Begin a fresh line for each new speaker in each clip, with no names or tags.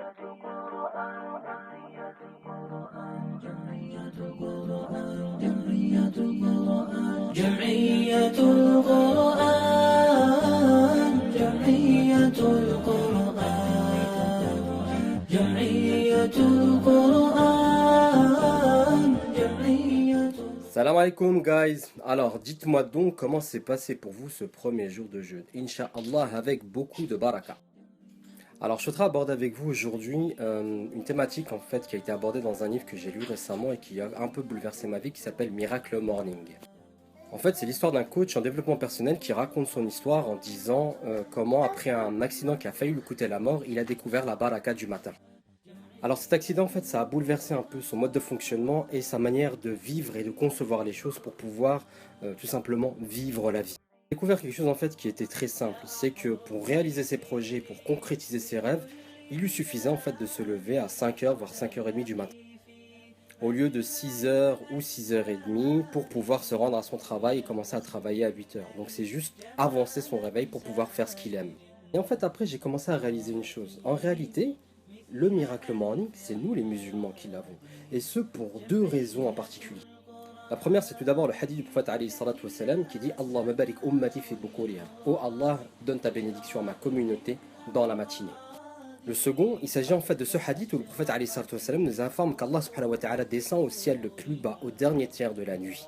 جمعية القرآن جمعية القرآن جمعية القرآن جمعية.
Salam alaikum guys. Alors dites-moi donc comment s'est passé pour vous ce premier jour de jeûne. Inch'Allah avec beaucoup de baraka. Alors je souhaiterais aborder avec vous aujourd'hui une thématique en fait qui a été abordée dans un livre que j'ai lu récemment et qui a un peu bouleversé ma vie, qui s'appelle Miracle Morning. En fait c'est l'histoire d'un coach en développement personnel qui raconte son histoire en disant comment après un accident qui a failli lui coûter la mort, il a découvert la baraka du matin. Alors cet accident en fait ça a bouleversé un peu son mode de fonctionnement et sa manière de vivre et de concevoir les choses pour pouvoir tout simplement vivre la vie. J'ai découvert quelque chose en fait qui était très simple, c'est que pour réaliser ses projets, pour concrétiser ses rêves, il lui suffisait en fait de se lever à 5h voire 5h30 du matin. Au lieu de 6h ou 6h30 pour pouvoir se rendre à son travail et commencer à travailler à 8h. Donc c'est juste avancer son réveil pour pouvoir faire ce qu'il aime. Et en fait après j'ai commencé à réaliser une chose. En réalité, le Miracle Morning, c'est nous les musulmans qui l'avons. Et ce pour deux raisons en particulier. La première, c'est tout d'abord le hadith du prophète alayhi salatu wassalam qui dit Allah mabarik ummati fi bukuriha. Oh Allah, donne ta bénédiction à ma communauté dans la matinée. Le second, il s'agit en fait de ce hadith où le prophète alayhi salatu wassalam nous informe qu'Allah subhanahu wa ta'ala descend au ciel le plus bas, au dernier tiers de la nuit,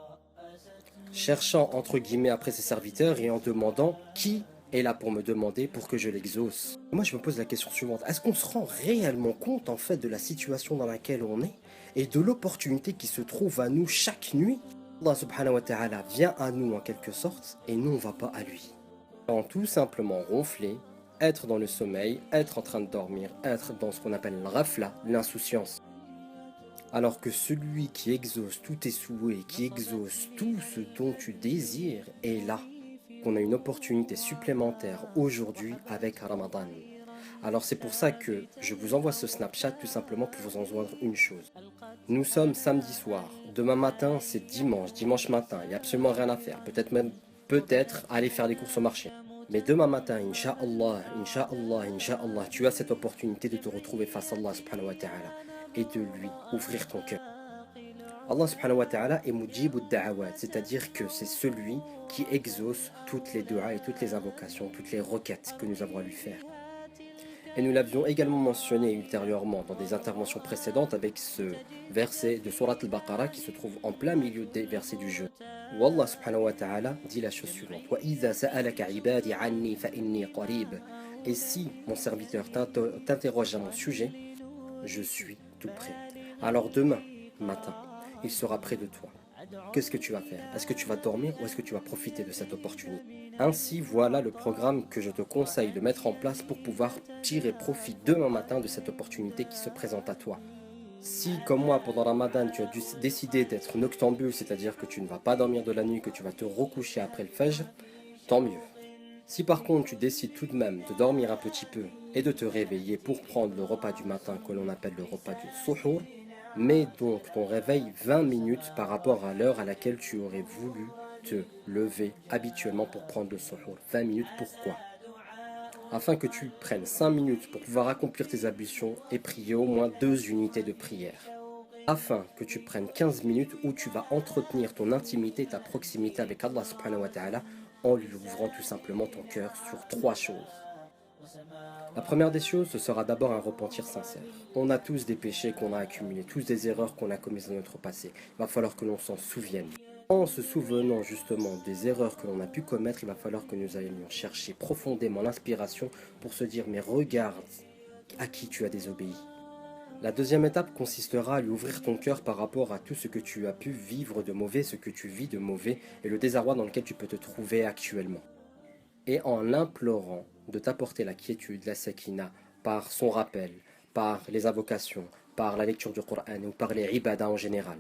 cherchant entre guillemets après ses serviteurs et en demandant qui est là pour me demander pour que je l'exauce. Moi je me pose la question suivante, est-ce qu'on se rend réellement compte en fait de la situation dans laquelle on est et de l'opportunité qui se trouve à nous chaque nuit? Allah subhanahu wa ta'ala vient à nous en quelque sorte et nous on va pas à lui. En tout simplement ronfler, être dans le sommeil, être en train de dormir, être dans ce qu'on appelle le rafla, l'insouciance. Alors que celui qui exauce tous tes souhaits, qui exauce tout ce dont tu désires est là. Qu'on a une opportunité supplémentaire aujourd'hui avec Ramadan. Alors c'est pour ça que je vous envoie ce Snapchat tout simplement pour vous enjoindre une chose. Nous sommes samedi soir, demain matin c'est dimanche matin, il n'y a absolument rien à faire, peut-être aller faire des courses au marché. Mais demain matin, Inch'Allah, Inch'Allah, Inch'Allah, tu as cette opportunité de te retrouver face à Allah subhanahu wa ta'ala et de lui ouvrir ton cœur. Allah subhanahu wa ta'ala est mujibud da'awat, c'est-à-dire que c'est celui qui exauce toutes les du'as et toutes les invocations, toutes les requêtes que nous avons à lui faire. Et nous l'avions également mentionné ultérieurement dans des interventions précédentes avec ce verset de Surat al-Baqarah qui se trouve en plein milieu des versets du jeu. Où Allah subhanahu wa ta'ala dit la chose suivante. وَإِذَا سَأَلَكَ عِبَادِ عَنِّي فَإِنِّي قَرِيبٌ. Et si mon serviteur t'interroge à mon sujet, je suis tout prêt. Alors demain matin, il sera près de toi. Qu'est-ce que tu vas faire? Est-ce que tu vas dormir ou est-ce que tu vas profiter de cette opportunité? Ainsi, voilà le programme que je te conseille de mettre en place pour pouvoir tirer profit demain matin de cette opportunité qui se présente à toi. Si, comme moi, pendant Ramadan, tu as décidé d'être noctambule, c'est-à-dire que tu ne vas pas dormir de la nuit, que tu vas te recoucher après le Fajr, tant mieux. Si par contre tu décides tout de même de dormir un petit peu et de te réveiller pour prendre le repas du matin que l'on appelle le repas du suhour, mets donc ton réveil 20 minutes par rapport à l'heure à laquelle tu aurais voulu te lever habituellement pour prendre le suhour. 20 minutes, pourquoi? Afin que tu prennes 5 minutes pour pouvoir accomplir tes ablutions et prier au moins 2 unités de prière. Afin que tu prennes 15 minutes où tu vas entretenir ton intimité, ta proximité avec Allah subhanahu wa ta'ala en lui ouvrant tout simplement ton cœur sur 3 choses. La première des choses, ce sera d'abord un repentir sincère. On a tous des péchés qu'on a accumulés, tous des erreurs qu'on a commises dans notre passé. Il va falloir que l'on s'en souvienne. En se souvenant justement des erreurs que l'on a pu commettre, il va falloir que nous allions chercher profondément l'inspiration pour se dire mais regarde à qui tu as désobéi. La deuxième étape consistera à lui ouvrir ton cœur par rapport à tout ce que tu as pu vivre de mauvais, ce que tu vis de mauvais et le désarroi dans lequel tu peux te trouver actuellement. Et en l'implorant de t'apporter la quiétude, la sakina, par son rappel, par les invocations, par la lecture du Coran ou par les ibadah en général.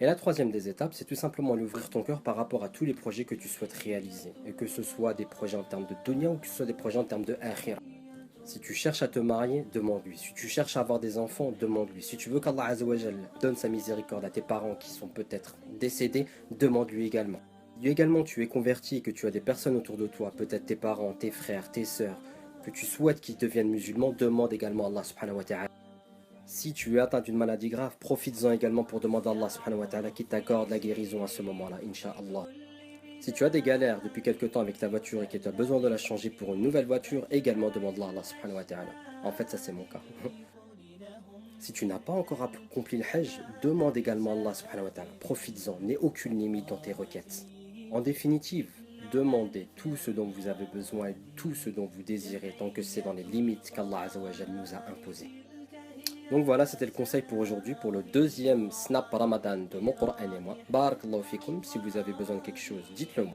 Et la troisième des étapes, c'est tout simplement lui ouvrir ton cœur par rapport à tous les projets que tu souhaites réaliser. Et que ce soit des projets en termes de dunya ou que ce soit des projets en termes de akhira. Si tu cherches à te marier, demande-lui. Si tu cherches à avoir des enfants, demande-lui. Si tu veux qu'Allah Azza wa Jal donne sa miséricorde à tes parents qui sont peut-être décédés, demande-lui également. Si également tu es converti et que tu as des personnes autour de toi, peut-être tes parents, tes frères, tes sœurs, que tu souhaites qu'ils deviennent musulmans, demande également à Allah subhanahu wa ta'ala. Si tu es atteint d'une maladie grave, profites-en également pour demander à Allah subhanahu wa ta'ala qui t'accorde la guérison à ce moment-là, Inch'Allah. Si tu as des galères depuis quelque temps avec ta voiture et que tu as besoin de la changer pour une nouvelle voiture, également demande-la à Allah subhanahu wa ta'ala. En fait, ça c'est mon cas. Si tu n'as pas encore accompli le Hajj, demande également à Allah subhanahu wa ta'ala. Profites-en, n'aie aucune limite dans tes requêtes. En définitive, demandez tout ce dont vous avez besoin et tout ce dont vous désirez, tant que c'est dans les limites qu'Allah Azza wa Jalla nous a imposées. Donc voilà, c'était le conseil pour aujourd'hui, pour le deuxième snap Ramadan de mon Coran et moi. Barakallahu fikum, si vous avez besoin de quelque chose, dites-le moi.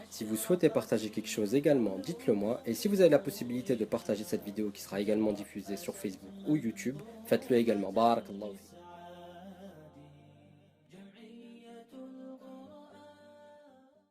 Si vous souhaitez partager quelque chose également, dites-le moi. Et si vous avez la possibilité de partager cette vidéo qui sera également diffusée sur Facebook ou YouTube, faites-le également. Barakallahu fikum.